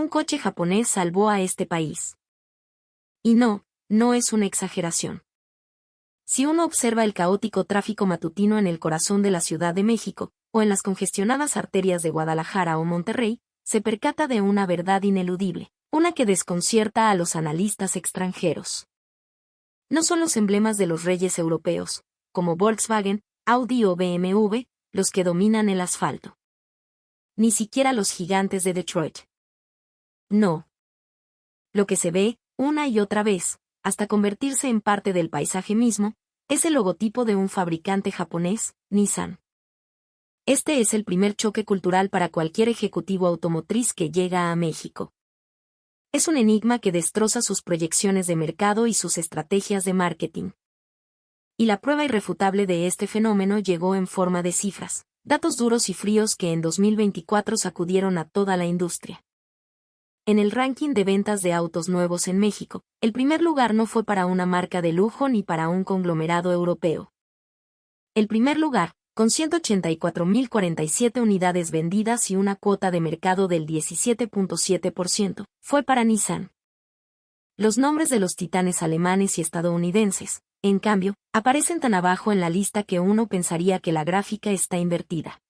un coche japonés salvó a este país. Y no es una exageración. Si uno observa el caótico tráfico matutino en el corazón de la Ciudad de México, o en las congestionadas arterias de Guadalajara o Monterrey, se percata de una verdad ineludible, una que desconcierta a los analistas extranjeros. No son los emblemas de los reyes europeos, como Volkswagen, Audi o BMW, los que dominan el asfalto. Ni siquiera los gigantes de Detroit. No. Lo que se ve, una y otra vez, hasta convertirse en parte del paisaje mismo, es el logotipo de un fabricante japonés, Nissan. Este es el primer choque cultural para cualquier ejecutivo automotriz que llega a México. Es un enigma que destroza sus proyecciones de mercado y sus estrategias de marketing. Y la prueba irrefutable de este fenómeno llegó en forma de cifras, datos duros y fríos que en 2024 sacudieron a toda la industria. En el ranking de ventas de autos nuevos en México, el primer lugar no fue para una marca de lujo ni para un conglomerado europeo. El primer lugar, con 184.047 unidades vendidas y una cuota de mercado del 17.7%, fue para Nissan. Los nombres de los titanes alemanes y estadounidenses, en cambio, aparecen tan abajo en la lista que uno pensaría que la gráfica está invertida.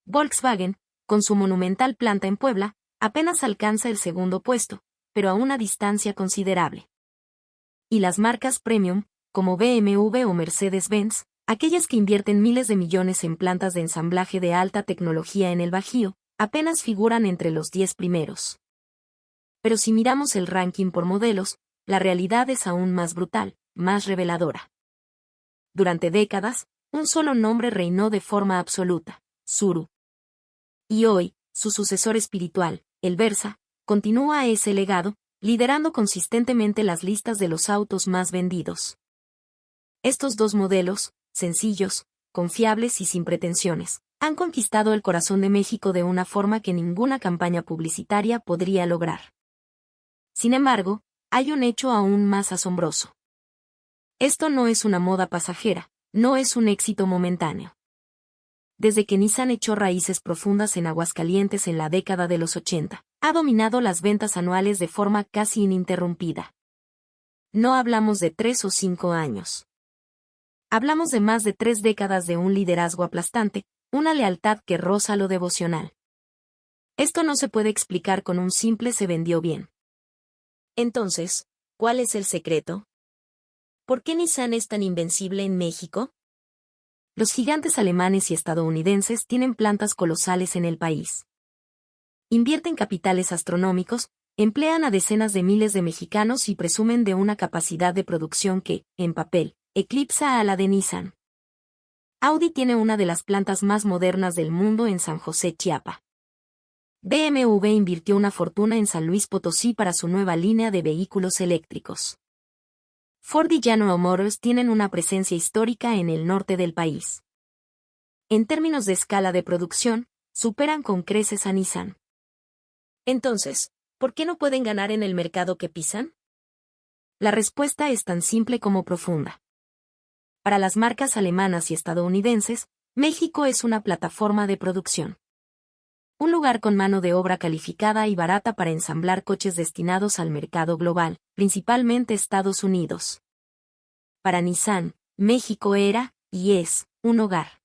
Volkswagen, con su monumental planta en Puebla, apenas alcanza el segundo puesto, pero a una distancia considerable. Y las marcas premium, como BMW o Mercedes-Benz, aquellas que invierten miles de millones en plantas de ensamblaje de alta tecnología en el Bajío, apenas figuran entre los 10 primeros. Pero si miramos el ranking por modelos, la realidad es aún más brutal, más reveladora. Durante décadas, un solo nombre reinó de forma absoluta: Tsuru. Y hoy, su sucesor espiritual, el Versa, continúa ese legado, liderando consistentemente las listas de los autos más vendidos. Estos dos modelos, sencillos, confiables y sin pretensiones, han conquistado el corazón de México de una forma que ninguna campaña publicitaria podría lograr. Sin embargo, hay un hecho aún más asombroso. Esto no es una moda pasajera, no es un éxito momentáneo. Desde que Nissan echó raíces profundas en Aguascalientes en la década de los 80, ha dominado las ventas anuales de forma casi ininterrumpida. No hablamos de 3 o 5 años. Hablamos de más de 3 décadas de un liderazgo aplastante, una lealtad que roza lo devocional. Esto no se puede explicar con un simple "se vendió bien". Entonces, ¿cuál es el secreto? ¿Por qué Nissan es tan invencible en México? Los gigantes alemanes y estadounidenses tienen plantas colosales en el país. Invierten capitales astronómicos, emplean a decenas de miles de mexicanos y presumen de una capacidad de producción que, en papel, eclipsa a la de Nissan. Audi tiene una de las plantas más modernas del mundo en San José, Chiapa. BMW invirtió una fortuna en San Luis Potosí para su nueva línea de vehículos eléctricos. Ford y General Motors tienen una presencia histórica en el norte del país. En términos de escala de producción, superan con creces a Nissan. Entonces, ¿por qué no pueden ganar en el mercado que pisan? La respuesta es tan simple como profunda. Para las marcas alemanas y estadounidenses, México es una plataforma de producción. Un lugar con mano de obra calificada y barata para ensamblar coches destinados al mercado global, principalmente Estados Unidos. Para Nissan, México era, y es, un hogar.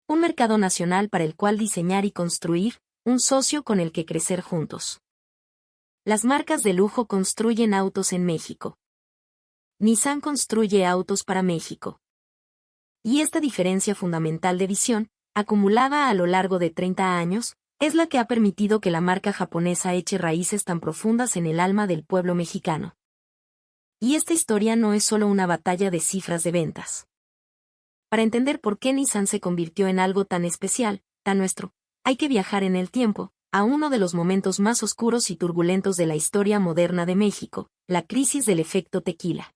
Un mercado nacional para el cual diseñar y construir, un socio con el que crecer juntos. Las marcas de lujo construyen autos en México. Nissan construye autos para México. Y esta diferencia fundamental de visión, acumulada a lo largo de 30 años, es la que ha permitido que la marca japonesa eche raíces tan profundas en el alma del pueblo mexicano. Y esta historia no es solo una batalla de cifras de ventas. Para entender por qué Nissan se convirtió en algo tan especial, tan nuestro, hay que viajar en el tiempo, a uno de los momentos más oscuros y turbulentos de la historia moderna de México, la crisis del efecto tequila.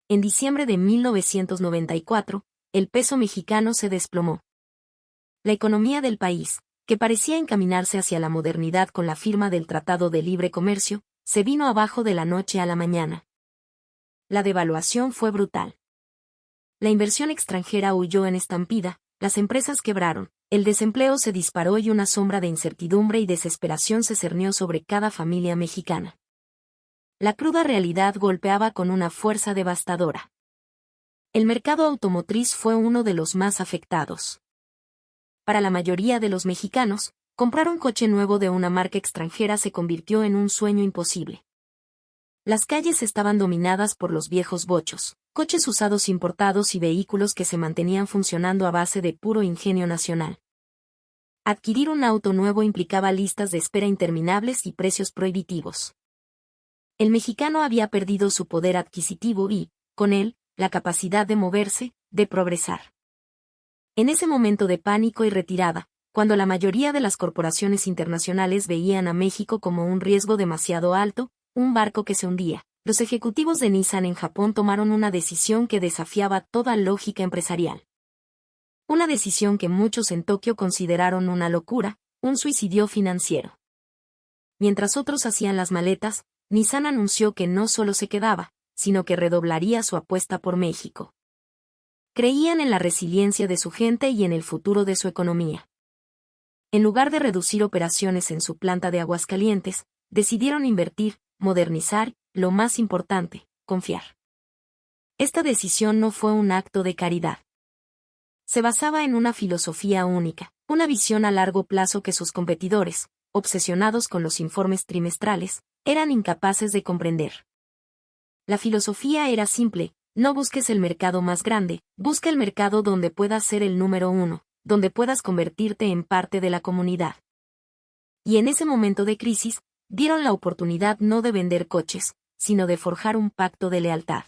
En diciembre de 1994, el peso mexicano se desplomó. La economía del país, que parecía encaminarse hacia la modernidad con la firma del Tratado de Libre Comercio, se vino abajo de la noche a la mañana. La devaluación fue brutal. La inversión extranjera huyó en estampida, las empresas quebraron, El desempleo se disparó y una sombra de incertidumbre y desesperación se cernió sobre cada familia mexicana. La cruda realidad golpeaba con una fuerza devastadora. El mercado automotriz fue uno de los más afectados. Para la mayoría de los mexicanos, comprar un coche nuevo de una marca extranjera se convirtió en un sueño imposible. Las calles estaban dominadas por los viejos bochos, coches usados importados y vehículos que se mantenían funcionando a base de puro ingenio nacional. Adquirir un auto nuevo implicaba listas de espera interminables y precios prohibitivos. El mexicano había perdido su poder adquisitivo y, con él, la capacidad de moverse, de progresar. En ese momento de pánico y retirada, cuando la mayoría de las corporaciones internacionales veían a México como un riesgo demasiado alto, un barco que se hundía, los ejecutivos de Nissan en Japón tomaron una decisión que desafiaba toda lógica empresarial. Una decisión que muchos en Tokio consideraron una locura, un suicidio financiero. Mientras otros hacían las maletas, Nissan anunció que no solo se quedaba, sino que redoblaría su apuesta por México. Creían en la resiliencia de su gente y en el futuro de su economía. En lugar de reducir operaciones en su planta de Aguascalientes, decidieron invertir, modernizar, lo más importante, confiar. Esta decisión no fue un acto de caridad. Se basaba en una filosofía única, una visión a largo plazo que sus competidores, obsesionados con los informes trimestrales, eran incapaces de comprender. La filosofía era simple: no busques el mercado más grande, busca el mercado donde puedas ser el número uno, donde puedas convertirte en parte de la comunidad. Y en ese momento de crisis, dieron la oportunidad no de vender coches, sino de forjar un pacto de lealtad.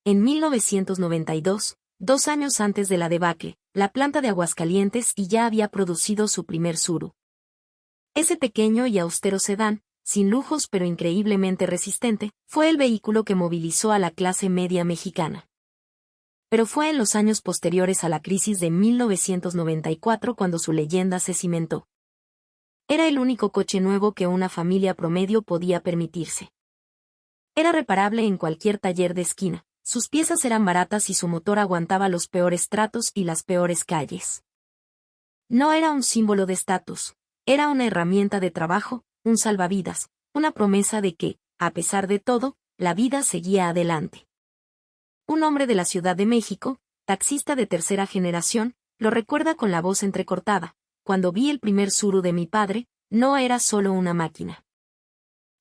En 1992, 2 años antes de la debacle, la planta de Aguascalientes ya había producido su primer Tsuru. Ese pequeño y austero sedán, sin lujos pero increíblemente resistente, fue el vehículo que movilizó a la clase media mexicana. Pero fue en los años posteriores a la crisis de 1994 cuando su leyenda se cimentó. Era el único coche nuevo que una familia promedio podía permitirse. Era reparable en cualquier taller de esquina, sus piezas eran baratas y su motor aguantaba los peores tratos y las peores calles. No era un símbolo de estatus, era una herramienta de trabajo, un salvavidas, una promesa de que, a pesar de todo, la vida seguía adelante. Un hombre de la Ciudad de México, taxista de tercera generación, lo recuerda con la voz entrecortada: cuando vi el primer Tsuru de mi padre, no era solo una máquina.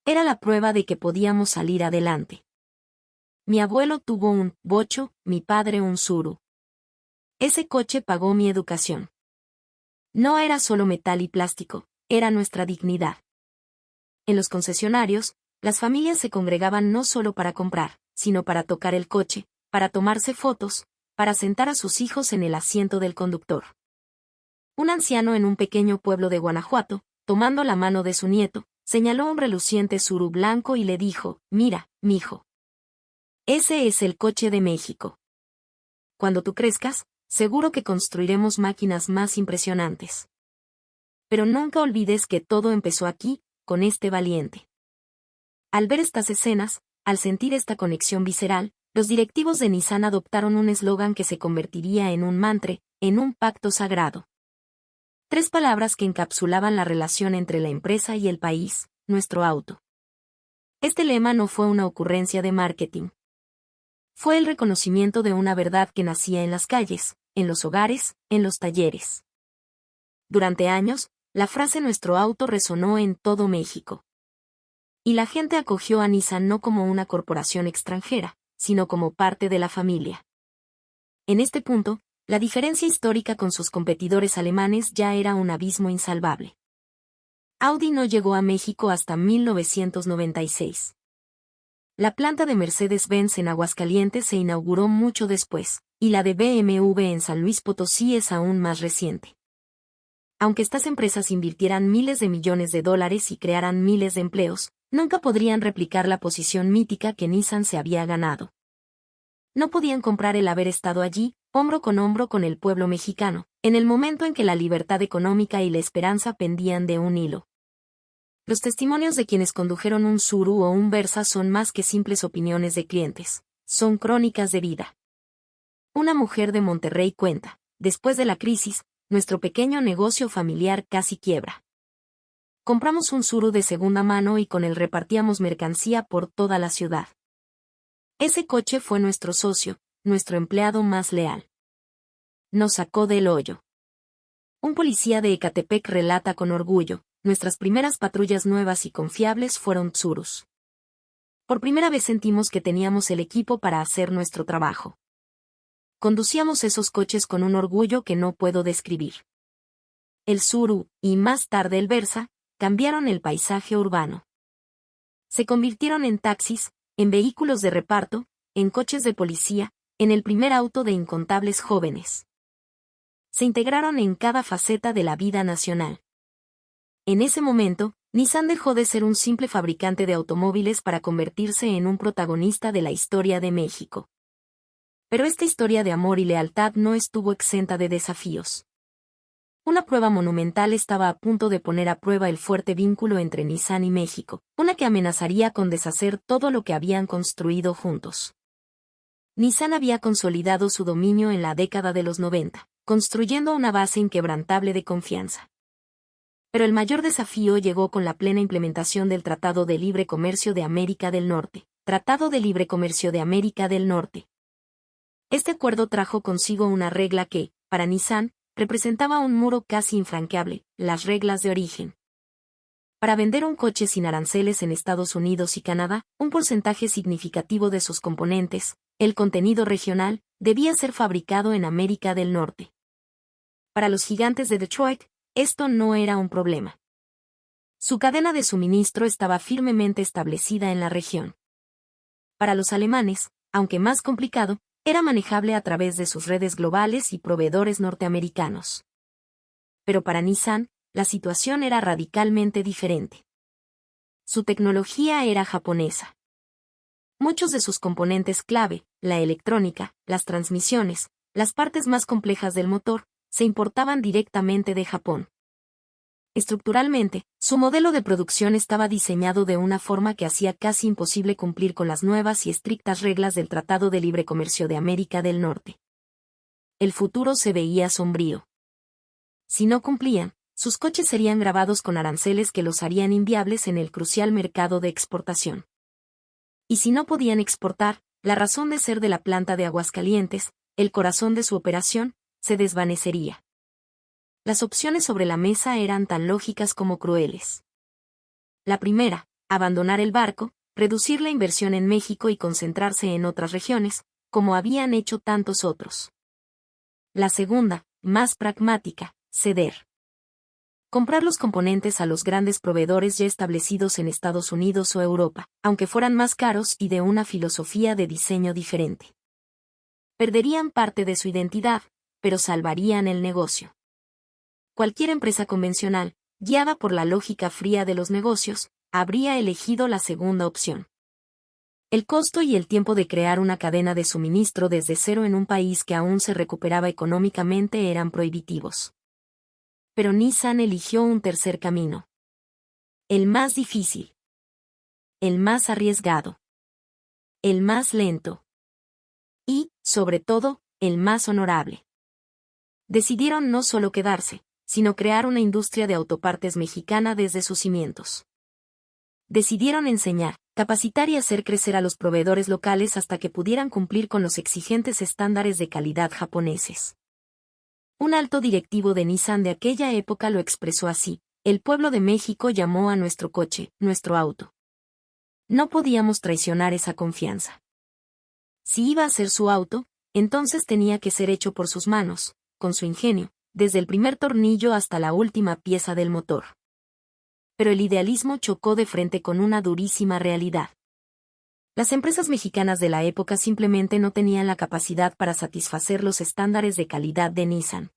Era la prueba de que podíamos salir adelante. Mi abuelo tuvo un bocho, mi padre un Tsuru. Ese coche pagó mi educación. No era solo metal y plástico, era nuestra dignidad. En los concesionarios, las familias se congregaban no solo para comprar, sino para tocar el coche, para tomarse fotos, para sentar a sus hijos en el asiento del conductor. Un anciano en un pequeño pueblo de Guanajuato, tomando la mano de su nieto, señaló un reluciente Tsuru blanco y le dijo: mira, mijo. Ese es el coche de México. Cuando tú crezcas, seguro que construiremos máquinas más impresionantes. Pero nunca olvides que todo empezó aquí, con este valiente. Al ver estas escenas, al sentir esta conexión visceral, los directivos de Nissan adoptaron un eslogan que se convertiría en un mantra, en un pacto sagrado. 3 palabras que encapsulaban la relación entre la empresa y el país: nuestro auto. Este lema no fue una ocurrencia de marketing. Fue el reconocimiento de una verdad que nacía en las calles, en los hogares, en los talleres. Durante años, la frase nuestro auto resonó en todo México. Y la gente acogió a Nissan no como una corporación extranjera, sino como parte de la familia. En este punto, la diferencia histórica con sus competidores alemanes ya era un abismo insalvable. Audi no llegó a México hasta 1996. La planta de Mercedes-Benz en Aguascalientes se inauguró mucho después, y la de BMW en San Luis Potosí es aún más reciente. Aunque estas empresas invirtieran miles de millones de dólares y crearan miles de empleos, nunca podrían replicar la posición mítica que Nissan se había ganado. No podían comprar el haber estado allí, hombro con hombro con el pueblo mexicano, en el momento en que la libertad económica y la esperanza pendían de un hilo. Los testimonios de quienes condujeron un Tsuru o un Versa son más que simples opiniones de clientes, son crónicas de vida. Una mujer de Monterrey cuenta: después de la crisis, nuestro pequeño negocio familiar casi quiebra. Compramos un Tsuru de segunda mano y con él repartíamos mercancía por toda la ciudad. Ese coche fue nuestro socio, nuestro empleado más leal. Nos sacó del hoyo. Un policía de Ecatepec relata con orgullo, nuestras primeras patrullas nuevas y confiables fueron Tsurus. Por primera vez sentimos que teníamos el equipo para hacer nuestro trabajo. Conducíamos esos coches con un orgullo que no puedo describir. El Tsuru, y más tarde el Versa, cambiaron el paisaje urbano. Se convirtieron en taxis, en vehículos de reparto, en coches de policía, en el primer auto de incontables jóvenes. Se integraron en cada faceta de la vida nacional. En ese momento, Nissan dejó de ser un simple fabricante de automóviles para convertirse en un protagonista de la historia de México. Pero esta historia de amor y lealtad no estuvo exenta de desafíos. Una prueba monumental estaba a punto de poner a prueba el fuerte vínculo entre Nissan y México, una que amenazaría con deshacer todo lo que habían construido juntos. Nissan había consolidado su dominio en la década de los 90, construyendo una base inquebrantable de confianza. Pero el mayor desafío llegó con la plena implementación del Tratado de Libre Comercio de América del Norte. Tratado de Libre Comercio de América del Norte. Este acuerdo trajo consigo una regla que, para Nissan, representaba un muro casi infranqueable, las reglas de origen. Para vender un coche sin aranceles en Estados Unidos y Canadá, un porcentaje significativo de sus componentes, el contenido regional, debía ser fabricado en América del Norte. Para los gigantes de Detroit, esto no era un problema. Su cadena de suministro estaba firmemente establecida en la región. Para los alemanes, aunque más complicado, era manejable a través de sus redes globales y proveedores norteamericanos. Pero para Nissan, la situación era radicalmente diferente. Su tecnología era japonesa. Muchos de sus componentes clave, la electrónica, las transmisiones, las partes más complejas del motor, se importaban directamente de Japón. Estructuralmente, su modelo de producción estaba diseñado de una forma que hacía casi imposible cumplir con las nuevas y estrictas reglas del Tratado de Libre Comercio de América del Norte. El futuro se veía sombrío. Si no cumplían, sus coches serían gravados con aranceles que los harían inviables en el crucial mercado de exportación. Y si no podían exportar, la razón de ser de la planta de Aguascalientes, el corazón de su operación, se desvanecería. Las opciones sobre la mesa eran tan lógicas como crueles. La primera, abandonar el barco, reducir la inversión en México y concentrarse en otras regiones, como habían hecho tantos otros. La segunda, más pragmática, ceder. Comprar los componentes a los grandes proveedores ya establecidos en Estados Unidos o Europa, aunque fueran más caros y de una filosofía de diseño diferente. Perderían parte de su identidad, pero salvarían el negocio. Cualquier empresa convencional, guiada por la lógica fría de los negocios, habría elegido la segunda opción. El costo y el tiempo de crear una cadena de suministro desde cero en un país que aún se recuperaba económicamente eran prohibitivos. Pero Nissan eligió un tercer camino. El más difícil. El más arriesgado. El más lento. Y, sobre todo, el más honorable. Decidieron no solo quedarse, sino crear una industria de autopartes mexicana desde sus cimientos. Decidieron enseñar, capacitar y hacer crecer a los proveedores locales hasta que pudieran cumplir con los exigentes estándares de calidad japoneses. Un alto directivo de Nissan de aquella época lo expresó así: el pueblo de México llamó a nuestro coche, nuestro auto. No podíamos traicionar esa confianza. Si iba a ser su auto, entonces tenía que ser hecho por sus manos, con su ingenio, desde el primer tornillo hasta la última pieza del motor. Pero el idealismo chocó de frente con una durísima realidad. Las empresas mexicanas de la época simplemente no tenían la capacidad para satisfacer los estándares de calidad de Nissan.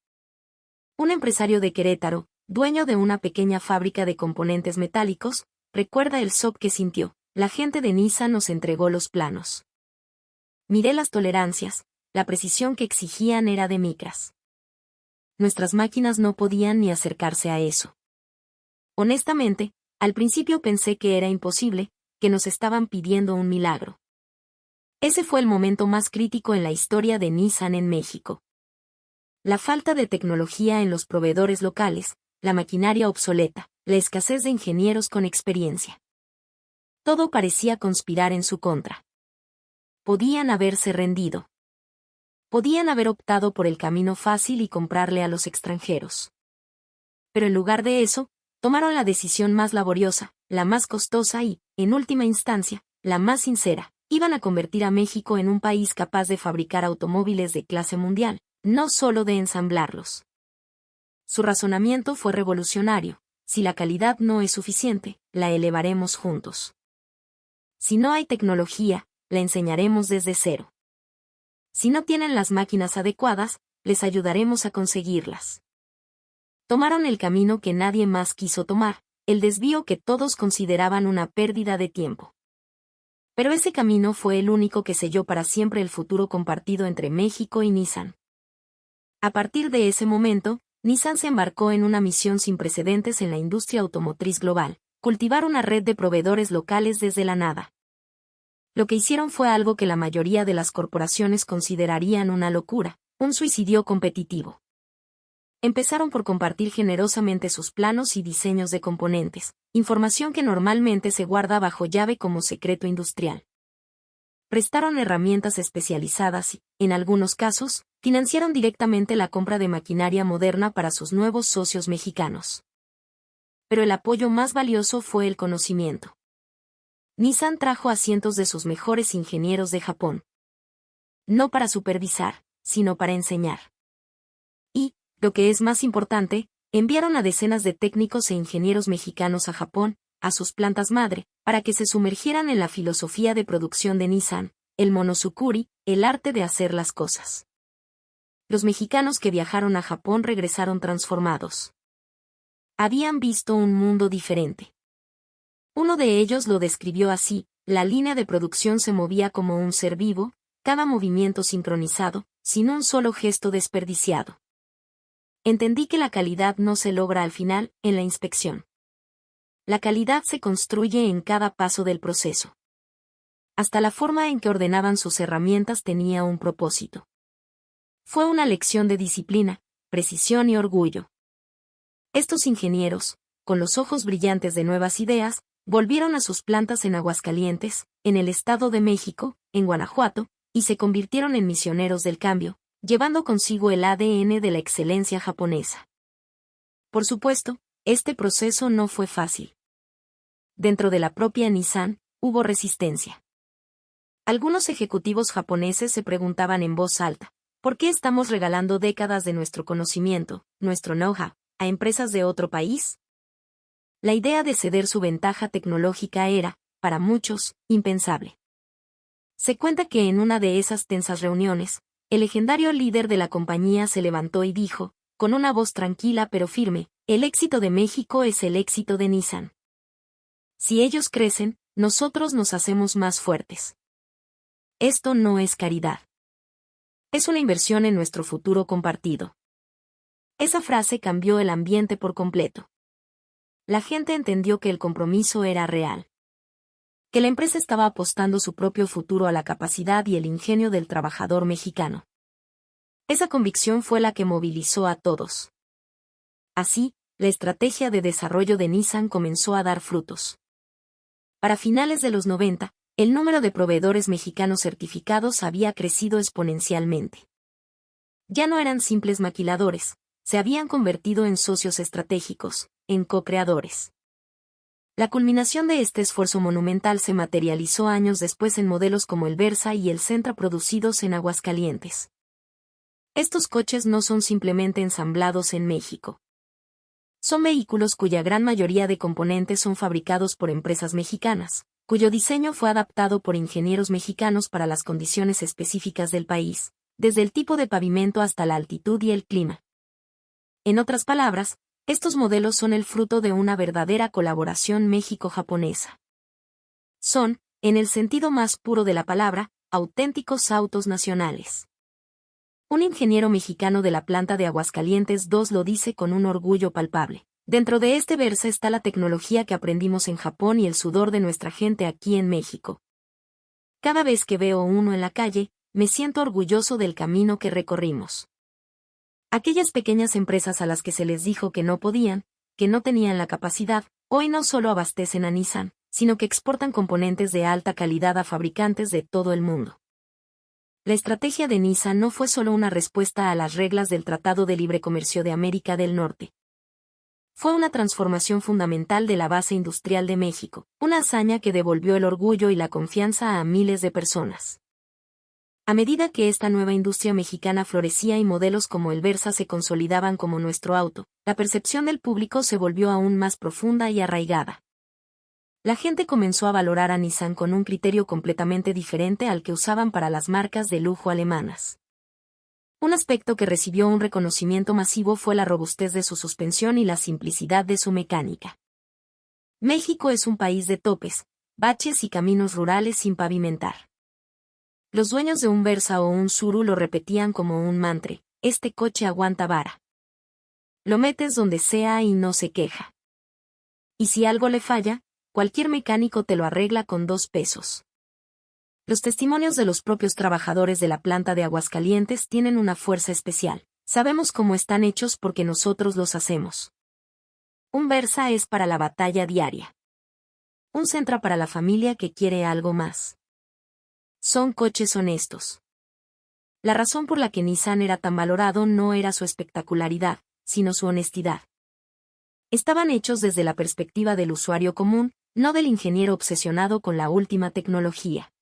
Un empresario de Querétaro, dueño de una pequeña fábrica de componentes metálicos, recuerda el shock que sintió: la gente de Nissan nos entregó los planos. Miré las tolerancias, la precisión que exigían era de micras. Nuestras máquinas no podían ni acercarse a eso. Honestamente, al principio pensé que era imposible, que nos estaban pidiendo un milagro. Ese fue el momento más crítico en la historia de Nissan en México. La falta de tecnología en los proveedores locales, la maquinaria obsoleta, la escasez de ingenieros con experiencia. Todo parecía conspirar en su contra. Podían haberse rendido. Podían haber optado por el camino fácil y comprarle a los extranjeros. Pero en lugar de eso, tomaron la decisión más laboriosa, la más costosa y, en última instancia, la más sincera. Iban a convertir a México en un país capaz de fabricar automóviles de clase mundial, no solo de ensamblarlos. Su razonamiento fue revolucionario: si la calidad no es suficiente, la elevaremos juntos. Si no hay tecnología, la enseñaremos desde cero. Si no tienen las máquinas adecuadas, les ayudaremos a conseguirlas. Tomaron el camino que nadie más quiso tomar, el desvío que todos consideraban una pérdida de tiempo. Pero ese camino fue el único que selló para siempre el futuro compartido entre México y Nissan. A partir de ese momento, Nissan se embarcó en una misión sin precedentes en la industria automotriz global: cultivar una red de proveedores locales desde la nada. Lo que hicieron fue algo que la mayoría de las corporaciones considerarían una locura, un suicidio competitivo. Empezaron por compartir generosamente sus planos y diseños de componentes, información que normalmente se guarda bajo llave como secreto industrial. Prestaron herramientas especializadas y, en algunos casos, financiaron directamente la compra de maquinaria moderna para sus nuevos socios mexicanos. Pero el apoyo más valioso fue el conocimiento. Nissan trajo a cientos de sus mejores ingenieros de Japón. No para supervisar, sino para enseñar. Y, lo que es más importante, enviaron a decenas de técnicos e ingenieros mexicanos a Japón, a sus plantas madre, para que se sumergieran en la filosofía de producción de Nissan, el monozukuri, el arte de hacer las cosas. Los mexicanos que viajaron a Japón regresaron transformados. Habían visto un mundo diferente. Uno de ellos lo describió así: la línea de producción se movía como un ser vivo, cada movimiento sincronizado, sin un solo gesto desperdiciado. Entendí que la calidad no se logra al final, en la inspección. La calidad se construye en cada paso del proceso. Hasta la forma en que ordenaban sus herramientas tenía un propósito. Fue una lección de disciplina, precisión y orgullo. Estos ingenieros, con los ojos brillantes de nuevas ideas, volvieron a sus plantas en Aguascalientes, en el Estado de México, en Guanajuato, y se convirtieron en misioneros del cambio, llevando consigo el ADN de la excelencia japonesa. Por supuesto, este proceso no fue fácil. Dentro de la propia Nissan, hubo resistencia. Algunos ejecutivos japoneses se preguntaban en voz alta: ¿por qué estamos regalando décadas de nuestro conocimiento, nuestro know-how, a empresas de otro país? La idea de ceder su ventaja tecnológica era, para muchos, impensable. Se cuenta que en una de esas tensas reuniones, el legendario líder de la compañía se levantó y dijo, con una voz tranquila pero firme: el éxito de México es el éxito de Nissan. Si ellos crecen, nosotros nos hacemos más fuertes. Esto no es caridad. Es una inversión en nuestro futuro compartido. Esa frase cambió el ambiente por completo. La gente entendió que el compromiso era real. Que la empresa estaba apostando su propio futuro a la capacidad y el ingenio del trabajador mexicano. Esa convicción fue la que movilizó a todos. Así, la estrategia de desarrollo de Nissan comenzó a dar frutos. Para finales de los 90, el número de proveedores mexicanos certificados había crecido exponencialmente. Ya no eran simples maquiladores, se habían convertido en socios estratégicos, en co-creadores. La culminación de este esfuerzo monumental se materializó años después en modelos como el Versa y el Sentra producidos en Aguascalientes. Estos coches no son simplemente ensamblados en México. Son vehículos cuya gran mayoría de componentes son fabricados por empresas mexicanas, cuyo diseño fue adaptado por ingenieros mexicanos para las condiciones específicas del país, desde el tipo de pavimento hasta la altitud y el clima. En otras palabras, estos modelos son el fruto de una verdadera colaboración México-japonesa. Son, en el sentido más puro de la palabra, auténticos autos nacionales. Un ingeniero mexicano de la planta de Aguascalientes 2 lo dice con un orgullo palpable: dentro de este Versa está la tecnología que aprendimos en Japón y el sudor de nuestra gente aquí en México. Cada vez que veo uno en la calle, me siento orgulloso del camino que recorrimos. Aquellas pequeñas empresas a las que se les dijo que no podían, que no tenían la capacidad, hoy no solo abastecen a Nissan, sino que exportan componentes de alta calidad a fabricantes de todo el mundo. La estrategia de Nissan no fue solo una respuesta a las reglas del Tratado de Libre Comercio de América del Norte. Fue una transformación fundamental de la base industrial de México, una hazaña que devolvió el orgullo y la confianza a miles de personas. A medida que esta nueva industria mexicana florecía y modelos como el Versa se consolidaban como nuestro auto, la percepción del público se volvió aún más profunda y arraigada. La gente comenzó a valorar a Nissan con un criterio completamente diferente al que usaban para las marcas de lujo alemanas. Un aspecto que recibió un reconocimiento masivo fue la robustez de su suspensión y la simplicidad de su mecánica. México es un país de topes, baches y caminos rurales sin pavimentar. Los dueños de un Versa o un Tsuru lo repetían como un mantra: este coche aguanta vara. Lo metes donde sea y no se queja. Y si algo le falla, cualquier mecánico te lo arregla con 2 pesos. Los testimonios de los propios trabajadores de la planta de Aguascalientes tienen una fuerza especial. Sabemos cómo están hechos porque nosotros los hacemos. Un Versa es para la batalla diaria. Un Sentra para la familia que quiere algo más. Son coches honestos. La razón por la que Nissan era tan valorado no era su espectacularidad, sino su honestidad. Estaban hechos desde la perspectiva del usuario común, no del ingeniero obsesionado con la última tecnología.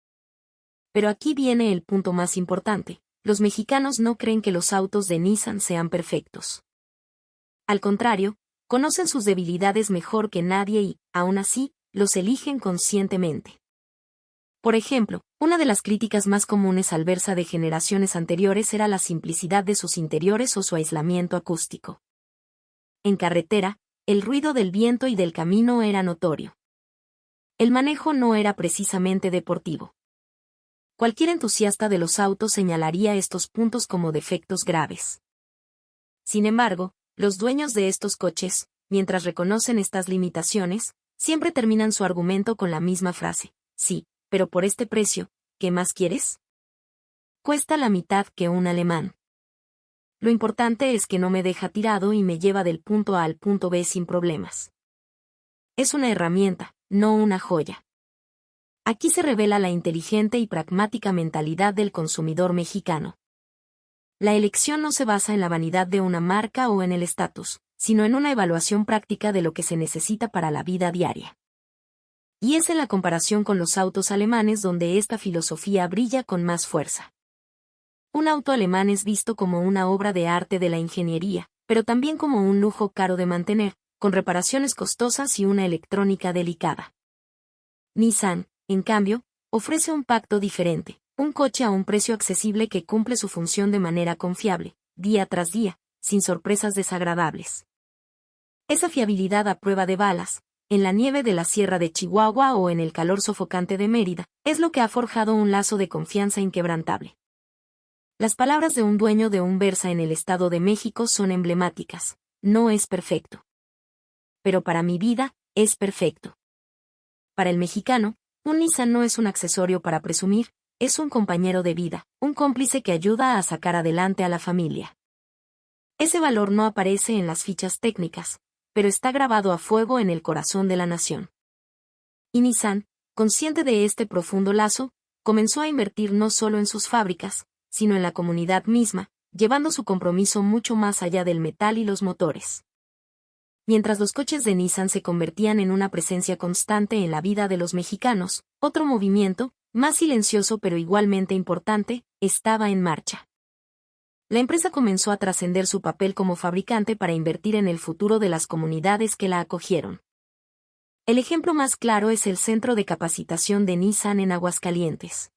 Pero aquí viene el punto más importante: los mexicanos no creen que los autos de Nissan sean perfectos. Al contrario, conocen sus debilidades mejor que nadie y, aún así, los eligen conscientemente. Por ejemplo, una de las críticas más comunes al Versa de generaciones anteriores era la simplicidad de sus interiores o su aislamiento acústico. En carretera, el ruido del viento y del camino era notorio. El manejo no era precisamente deportivo. Cualquier entusiasta de los autos señalaría estos puntos como defectos graves. Sin embargo, los dueños de estos coches, mientras reconocen estas limitaciones, siempre terminan su argumento con la misma frase: sí, pero por este precio, ¿qué más quieres? Cuesta la mitad que un alemán. Lo importante es que no me deja tirado y me lleva del punto A al punto B sin problemas. Es una herramienta, no una joya. Aquí se revela la inteligente y pragmática mentalidad del consumidor mexicano. La elección no se basa en la vanidad de una marca o en el estatus, sino en una evaluación práctica de lo que se necesita para la vida diaria. Y es en la comparación con los autos alemanes donde esta filosofía brilla con más fuerza. Un auto alemán es visto como una obra de arte de la ingeniería, pero también como un lujo caro de mantener, con reparaciones costosas y una electrónica delicada. Nissan, en cambio, ofrece un pacto diferente: un coche a un precio accesible que cumple su función de manera confiable, día tras día, sin sorpresas desagradables. Esa fiabilidad a prueba de balas, en la nieve de la Sierra de Chihuahua o en el calor sofocante de Mérida, es lo que ha forjado un lazo de confianza inquebrantable. Las palabras de un dueño de un Versa en el Estado de México son emblemáticas: no es perfecto. Pero para mi vida, es perfecto. Para el mexicano, un Nissan no es un accesorio para presumir, es un compañero de vida, un cómplice que ayuda a sacar adelante a la familia. Ese valor no aparece en las fichas técnicas, pero está grabado a fuego en el corazón de la nación. Y Nissan, consciente de este profundo lazo, comenzó a invertir no solo en sus fábricas, sino en la comunidad misma, llevando su compromiso mucho más allá del metal y los motores. Mientras los coches de Nissan se convertían en una presencia constante en la vida de los mexicanos, otro movimiento, más silencioso pero igualmente importante, estaba en marcha. La empresa comenzó a trascender su papel como fabricante para invertir en el futuro de las comunidades que la acogieron. El ejemplo más claro es el Centro de Capacitación de Nissan en Aguascalientes.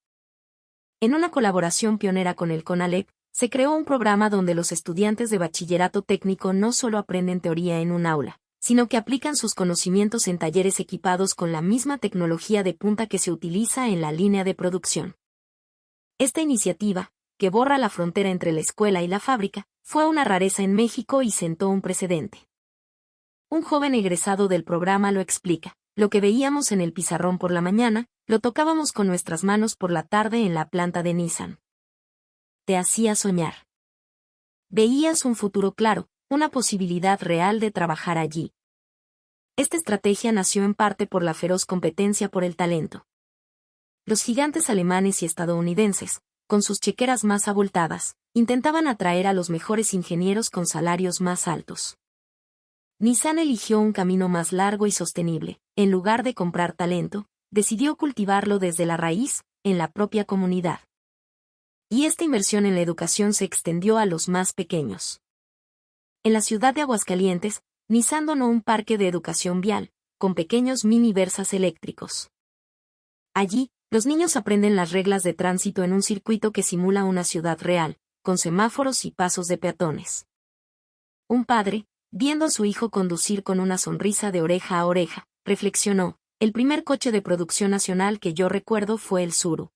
En una colaboración pionera con el CONALEP, se creó un programa donde los estudiantes de bachillerato técnico no solo aprenden teoría en un aula, sino que aplican sus conocimientos en talleres equipados con la misma tecnología de punta que se utiliza en la línea de producción. Esta iniciativa, que borra la frontera entre la escuela y la fábrica, fue una rareza en México y sentó un precedente. Un joven egresado del programa lo explica: lo que veíamos en el pizarrón por la mañana, lo tocábamos con nuestras manos por la tarde en la planta de Nissan. Te hacía soñar. Veías un futuro claro, una posibilidad real de trabajar allí. Esta estrategia nació en parte por la feroz competencia por el talento. Los gigantes alemanes y estadounidenses, con sus chequeras más abultadas, intentaban atraer a los mejores ingenieros con salarios más altos. Nissan eligió un camino más largo y sostenible. En lugar de comprar talento, decidió cultivarlo desde la raíz, en la propia comunidad. Y esta inversión en la educación se extendió a los más pequeños. En la ciudad de Aguascalientes, Nissan donó un parque de educación vial, con pequeños mini versas eléctricos. Allí, los niños aprenden las reglas de tránsito en un circuito que simula una ciudad real, con semáforos y pasos de peatones. Un padre, viendo a su hijo conducir con una sonrisa de oreja a oreja, reflexionó: el primer coche de producción nacional que yo recuerdo fue el Tsuru.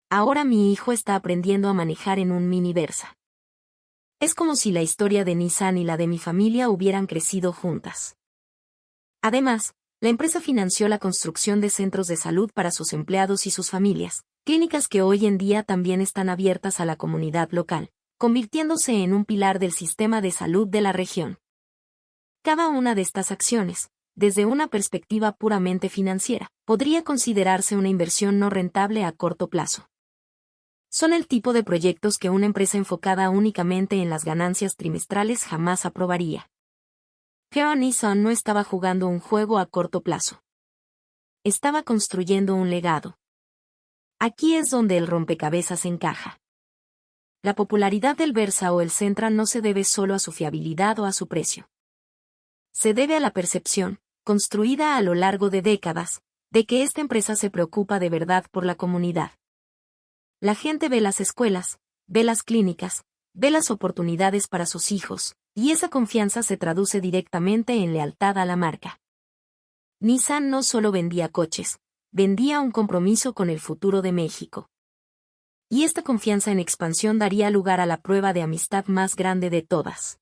Ahora mi hijo está aprendiendo a manejar en un mini Versa. Es como si la historia de Nissan y la de mi familia hubieran crecido juntas. Además, la empresa financió la construcción de centros de salud para sus empleados y sus familias, clínicas que hoy en día también están abiertas a la comunidad local, convirtiéndose en un pilar del sistema de salud de la región. Cada una de estas acciones, desde una perspectiva puramente financiera, podría considerarse una inversión no rentable a corto plazo. Son el tipo de proyectos que una empresa enfocada únicamente en las ganancias trimestrales jamás aprobaría. Pero Nissan no estaba jugando un juego a corto plazo. Estaba construyendo un legado. Aquí es donde el rompecabezas encaja. La popularidad del Versa o el Sentra no se debe solo a su fiabilidad o a su precio. Se debe a la percepción, construida a lo largo de décadas, de que esta empresa se preocupa de verdad por la comunidad. La gente ve las escuelas, ve las clínicas, ve las oportunidades para sus hijos, y esa confianza se traduce directamente en lealtad a la marca. Nissan no solo vendía coches, vendía un compromiso con el futuro de México. Y esta confianza en expansión daría lugar a la prueba de amistad más grande de todas.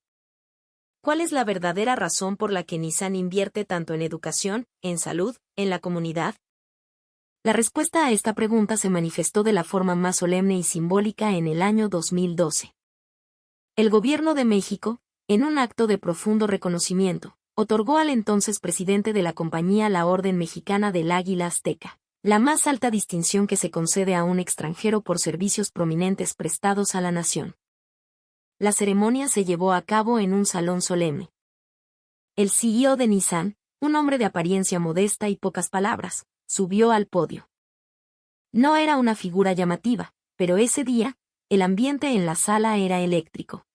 ¿Cuál es la verdadera razón por la que Nissan invierte tanto en educación, en salud, en la comunidad? La respuesta a esta pregunta se manifestó de la forma más solemne y simbólica en el año 2012. El Gobierno de México, en un acto de profundo reconocimiento, otorgó al entonces presidente de la compañía la Orden Mexicana del Águila Azteca, la más alta distinción que se concede a un extranjero por servicios prominentes prestados a la nación. La ceremonia se llevó a cabo en un salón solemne. El CEO de Nissan, un hombre de apariencia modesta y pocas palabras, subió al podio. No era una figura llamativa, pero ese día, el ambiente en la sala era eléctrico.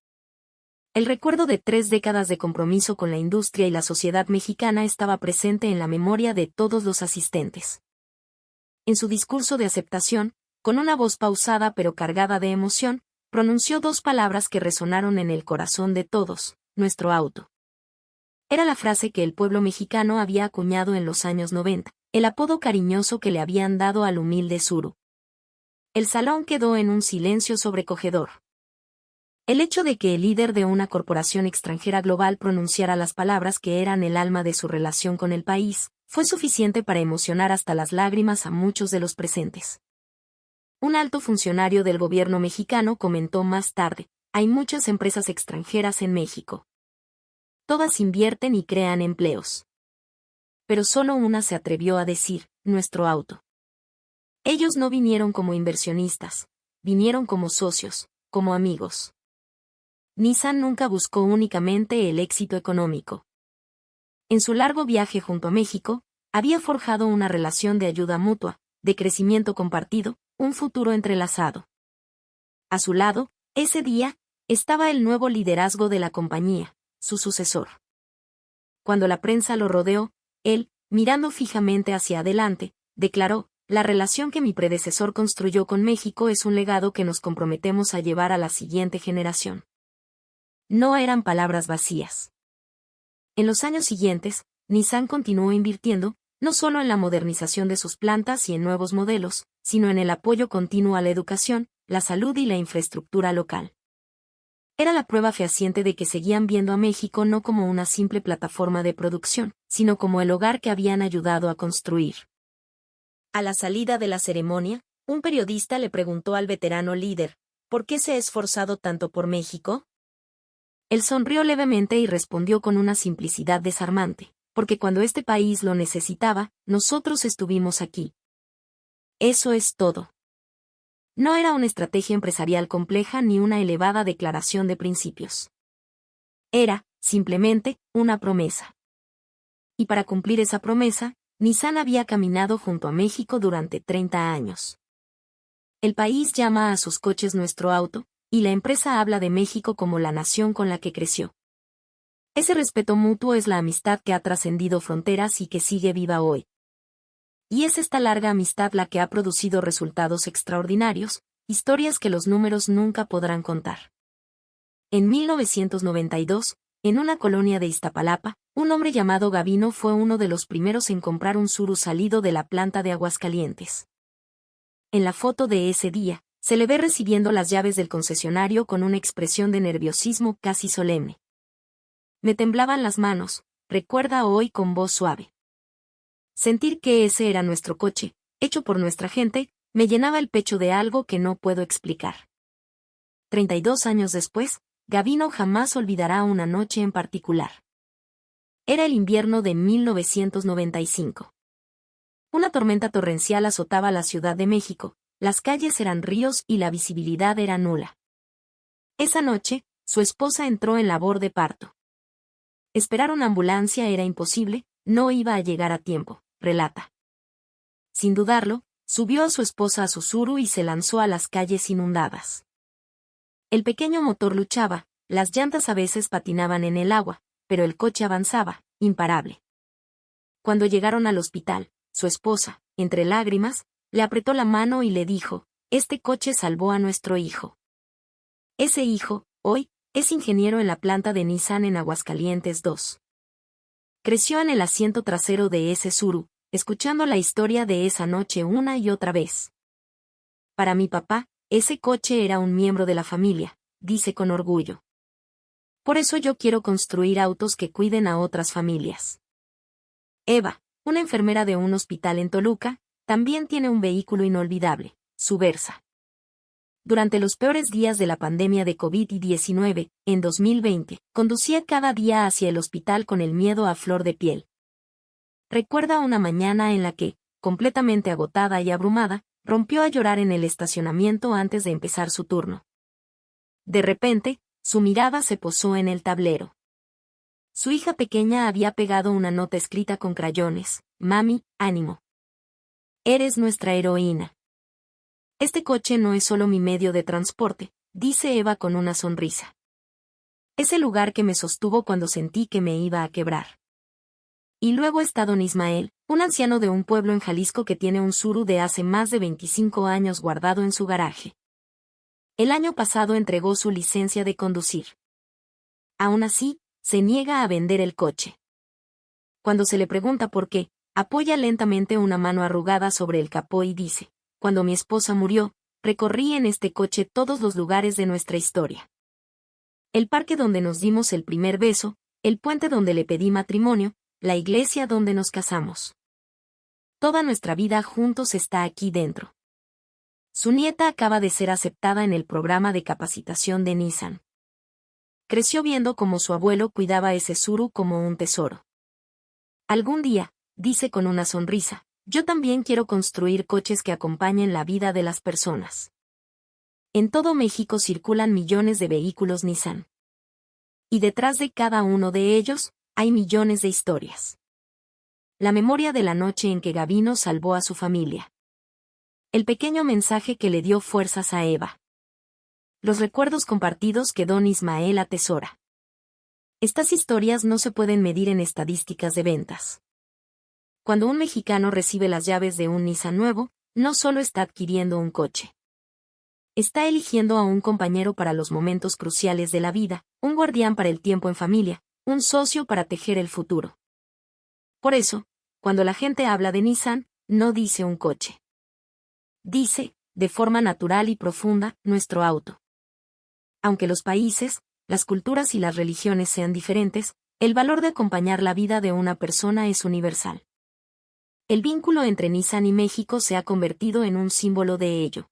El recuerdo de 3 décadas de compromiso con la industria y la sociedad mexicana estaba presente en la memoria de todos los asistentes. En su discurso de aceptación, con una voz pausada pero cargada de emoción, pronunció 2 palabras que resonaron en el corazón de todos: nuestro auto. Era la frase que el pueblo mexicano había acuñado en los años 90, el apodo cariñoso que le habían dado al humilde Tsuru. El salón quedó en un silencio sobrecogedor. El hecho de que el líder de una corporación extranjera global pronunciara las palabras que eran el alma de su relación con el país, fue suficiente para emocionar hasta las lágrimas a muchos de los presentes. Un alto funcionario del gobierno mexicano comentó más tarde: hay muchas empresas extranjeras en México. Todas invierten y crean empleos. Pero solo una se atrevió a decir: nuestro auto. Ellos no vinieron como inversionistas, vinieron como socios, como amigos. Nissan nunca buscó únicamente el éxito económico. En su largo viaje junto a México, había forjado una relación de ayuda mutua, de crecimiento compartido, un futuro entrelazado. A su lado, ese día, estaba el nuevo liderazgo de la compañía, su sucesor. Cuando la prensa lo rodeó, él, mirando fijamente hacia adelante, declaró: la relación que mi predecesor construyó con México es un legado que nos comprometemos a llevar a la siguiente generación. No eran palabras vacías. En los años siguientes, Nissan continuó invirtiendo, no solo en la modernización de sus plantas y en nuevos modelos, sino en el apoyo continuo a la educación, la salud y la infraestructura local. Era la prueba fehaciente de que seguían viendo a México no como una simple plataforma de producción, sino como el hogar que habían ayudado a construir. A la salida de la ceremonia, un periodista le preguntó al veterano líder: ¿por qué se ha esforzado tanto por México? Él sonrió levemente y respondió con una simplicidad desarmante, porque cuando este país lo necesitaba, nosotros estuvimos aquí. Eso es todo. No era una estrategia empresarial compleja ni una elevada declaración de principios. Era, simplemente, una promesa. Y para cumplir esa promesa, Nissan había caminado junto a México durante 30 años. El país llama a sus coches nuestro auto, y la empresa habla de México como la nación con la que creció. Ese respeto mutuo es la amistad que ha trascendido fronteras y que sigue viva hoy. Y es esta larga amistad la que ha producido resultados extraordinarios, historias que los números nunca podrán contar. En 1992, en una colonia de Iztapalapa, un hombre llamado Gavino fue uno de los primeros en comprar un Tsuru salido de la planta de Aguascalientes. En la foto de ese día, se le ve recibiendo las llaves del concesionario con una expresión de nerviosismo casi solemne. Me temblaban las manos, recuerda hoy con voz suave. Sentir que ese era nuestro coche, hecho por nuestra gente, me llenaba el pecho de algo que no puedo explicar. 32 años después, Gavino jamás olvidará una noche en particular. Era el invierno de 1995. Una tormenta torrencial azotaba la Ciudad de México, las calles eran ríos y la visibilidad era nula. Esa noche, su esposa entró en labor de parto. Esperar una ambulancia era imposible, no iba a llegar a tiempo, relata. Sin dudarlo, subió a su esposa a su Tsuru y se lanzó a las calles inundadas. El pequeño motor luchaba, las llantas a veces patinaban en el agua, pero el coche avanzaba, imparable. Cuando llegaron al hospital, su esposa, entre lágrimas, le apretó la mano y le dijo, este coche salvó a nuestro hijo. Ese hijo, hoy, es ingeniero en la planta de Nissan en Aguascalientes 2. Creció en el asiento trasero de ese Tsuru, escuchando la historia de esa noche una y otra vez. Para mi papá, ese coche era un miembro de la familia, dice con orgullo. Por eso yo quiero construir autos que cuiden a otras familias. Eva, una enfermera de un hospital en Toluca, también tiene un vehículo inolvidable, su Versa. Durante los peores días de la pandemia de COVID-19, en 2020, conducía cada día hacia el hospital con el miedo a flor de piel. Recuerda una mañana en la que, completamente agotada y abrumada, rompió a llorar en el estacionamiento antes de empezar su turno. De repente, su mirada se posó en el tablero. Su hija pequeña había pegado una nota escrita con crayones, «Mami, ánimo. Eres nuestra heroína». Este coche no es solo mi medio de transporte, dice Eva con una sonrisa. Es el lugar que me sostuvo cuando sentí que me iba a quebrar. Y luego está don Ismael, un anciano de un pueblo en Jalisco que tiene un Tsuru de hace más de 25 años guardado en su garaje. El año pasado entregó su licencia de conducir. Aún así, se niega a vender el coche. Cuando se le pregunta por qué, apoya lentamente una mano arrugada sobre el capó y dice, cuando mi esposa murió, recorrí en este coche todos los lugares de nuestra historia. El parque donde nos dimos el primer beso, el puente donde le pedí matrimonio, la iglesia donde nos casamos. Toda nuestra vida juntos está aquí dentro. Su nieta acaba de ser aceptada en el programa de capacitación de Nissan. Creció viendo cómo su abuelo cuidaba ese Tsuru como un tesoro. Algún día, dice con una sonrisa, yo también quiero construir coches que acompañen la vida de las personas. En todo México circulan millones de vehículos Nissan. Y detrás de cada uno de ellos, hay millones de historias. La memoria de la noche en que Gavino salvó a su familia. El pequeño mensaje que le dio fuerzas a Eva. Los recuerdos compartidos que don Ismael atesora. Estas historias no se pueden medir en estadísticas de ventas. Cuando un mexicano recibe las llaves de un Nissan nuevo, no solo está adquiriendo un coche. Está eligiendo a un compañero para los momentos cruciales de la vida, un guardián para el tiempo en familia, un socio para tejer el futuro. Por eso, cuando la gente habla de Nissan, no dice un coche. Dice, de forma natural y profunda, nuestro auto. Aunque los países, las culturas y las religiones sean diferentes, el valor de acompañar la vida de una persona es universal. El vínculo entre Nissan y México se ha convertido en un símbolo de ello.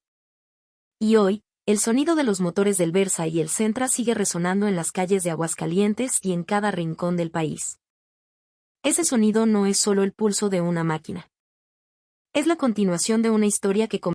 Y hoy, El sonido de los motores del Versa y el Centra sigue resonando en las calles de Aguascalientes y en cada rincón del país. Ese sonido no es solo el pulso de una máquina. Es la continuación de una historia que